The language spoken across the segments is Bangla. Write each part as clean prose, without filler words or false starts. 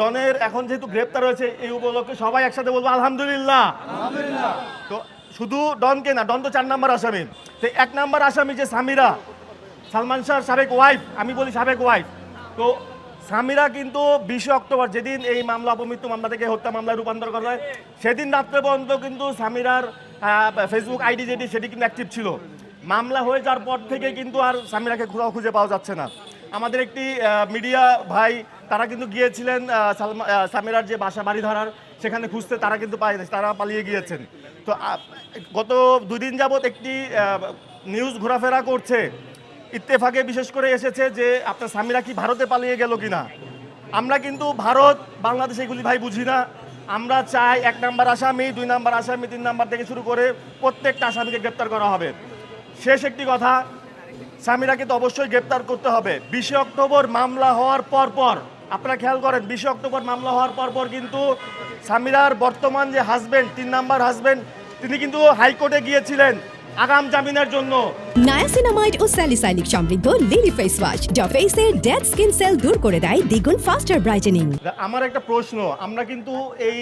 ডনের এখন যেহেতু গ্রেপ্তার হয়েছে এই উপলক্ষে সবাই একসাথে বলবো আলহামদুলিল্লাহ। তো শুধু ডনকে না, ডন তো 4 নম্বর আসামি, তো 1 নম্বর আসামি যে সামিরা, সালমান শাহর সাবেক ওয়াইফ, আমি বলি সাবেক ওয়াইফ, তো সামিরা কিন্তু 20 অক্টোবর যেদিন এই মামলা অপমৃত্যু মামলা থেকে হত্যা মামলায় রূপান্তর করা হয় সেদিন রাত্রে পর্যন্ত কিন্তু সামিরার ফেসবুক আইডি সেটি কিন্তু অ্যাক্টিভ ছিল। মামলা হয়ে যাওয়ার পর থেকে কিন্তু আর সামিরাকে কোথাও খুঁজে পাওয়া যাচ্ছে না। আমাদের একটি মিডিয়া ভাই তারা কিন্তু গিয়েছিলেন সামিরার যে বাসা বাড়িধারার সেখানে খুঁজতে, তারা কিন্তু পায়নি, তারা পালিয়ে গিয়েছেন। তো গত 2 দিন যাবৎ একটি নিউজ ঘোরাফেরা করছে, ইত্তেফাকে বিশেষ করে এসেছে যে আপনার সামিরা কি ভারতে পালিয়ে গেল কিনা। আমরা কিন্তু ভারত বাংলাদেশ এগুলি ভাই বুঝি না। আমরা চাই 1 নম্বর আসামি, 2 নম্বর আসামি, 3 নম্বর থেকে শুরু করে প্রত্যেকটা আসামিকে গ্রেপ্তার করা হবে। শেষ একটি কথা, সামিরাকে তো অবশ্যই গ্রেপ্তার করতে হবে। 20 অক্টোবর মামলা হওয়ার পর আপনারা খেয়াল করেন, 20 অক্টোবর মামলা হওয়ার পর কিন্তু সামিরার বর্তমান যে হাজবেন্ড, 3 নম্বর হাজবেন্ড, তিনি কিন্তু হাইকোর্টে গিয়েছিলেন আগাম জামিনের জন্য। নায়াসিনামাইড ও স্যালিসাইলিক সমৃদ্ধ লিলি ফেস ওয়াশ যা ফেসের ডেড স্কিন সেল দূর করে দেয় দ্বিগুণ ফাস্টার ব্রাইটেনিং। আমার একটা প্রশ্ন, আমরা কিন্তু এই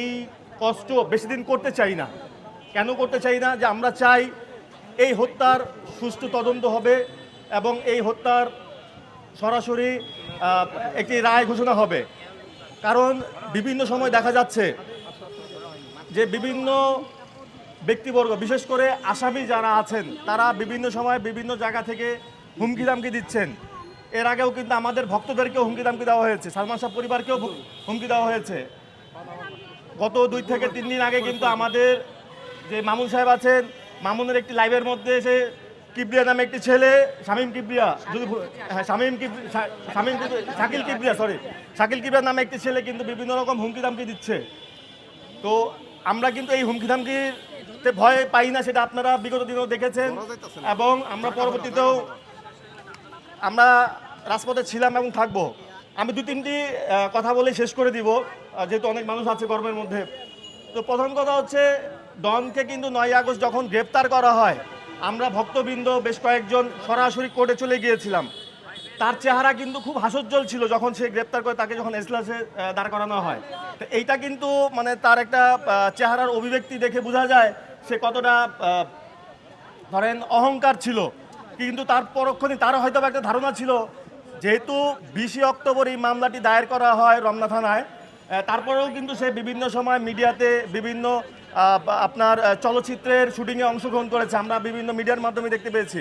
কষ্ট বেশি দিন করতে চাই না। কেন করতে চাই না? যে আমরা চাই এই হত্যার সুষ্ঠু তদন্ত হবে এবং এই হত্যার সরাসরি একটি রায় ঘোষণা হবে। কারণ বিভিন্ন সময় দেখা যাচ্ছে যে বিভিন্ন ব্যক্তিবর্গ, বিশেষ করে আসামি যারা আছেন, তারা বিভিন্ন সময় বিভিন্ন জায়গা থেকে হুমকি দামকি দিচ্ছেন। এর আগেও কিন্তু আমাদের ভক্তদেরকেও হুমকি দামকি দেওয়া হয়েছে, সালমান শাহ পরিবারকেও হুমকি দেওয়া হয়েছে। গত 2 থেকে 3 দিন আগে কিন্তু আমাদের যে মামুন সাহেব আছেন, মামুনের একটি লাইভের মধ্যে এসে কিবরিয়া নামে একটি ছেলে, শাকিল কিবরিয়া নামে একটি ছেলে কিন্তু বিভিন্ন রকম হুমকি দামকি দিচ্ছে। তো আমরা কিন্তু এই হুমকি দামকিতে ভয় পাই না, সেটা আপনারা বিগত দিনেও দেখেছেন এবং আমরা পরবর্তীতেও আমরা রাজপথে ছিলাম এবং থাকবো। আমি 2-3টি কথা বলে শেষ করে দিব, যেহেতু অনেক মানুষ আছে গরমের মধ্যে। তো প্রথম কথা হচ্ছে, ডনকে কিন্তু 9 আগস্ট যখন গ্রেপ্তার করা হয়, আমরা ভক্তবৃন্দ বেশ কয়েকজন সরাসরি কোর্টে চলে গিয়েছিলাম। তার চেহারা কিন্তু খুব হাস্যোজ্জ্বল ছিল যখন সে গ্রেপ্তার করে তাকে যখন এজলাসে দাঁড় করানো হয়। তো এইটা কিন্তু মানে তার একটা চেহারার অভিব্যক্তি দেখে বোঝা যায় সে কতটা ধরেন অহংকার ছিল। কিন্তু তার পরক্ষণে তার হয়তো একটা ধারণা ছিল, যেহেতু 20 অক্টোবর এই মামলাটি দায়ের করা হয় রমনা থানায়, তারপরেও কিন্তু সে বিভিন্ন সময় মিডিয়াতে বিভিন্ন আপনার চলচ্চিত্রের শুটিংয়ে অংশগ্রহণ করেছে, আমরা বিভিন্ন মিডিয়ার মাধ্যমে দেখতে পেয়েছি।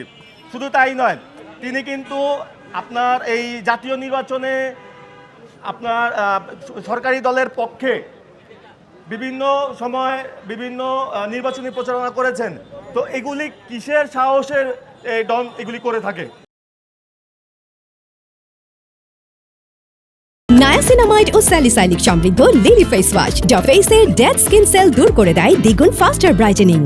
শুধু তাই নয়, তিনি কিন্তু আপনার এই জাতীয় নির্বাচনে আপনার সরকারি দলের পক্ষে বিভিন্ন সময় বিভিন্ন নির্বাচনী প্রচারণা করেছেন। তো এগুলি কিসের সাহসের ডন এগুলি করে থাকে? নায়াসিনামাইড ও স্যালিসাইলিক সমৃদ্ধ লিলি ফেস ওয়াশ যা ফেসের ডেড স্কিন সেল দূর করে দেয় দ্বিগুণ ফাস্টার ব্রাইটেনিং।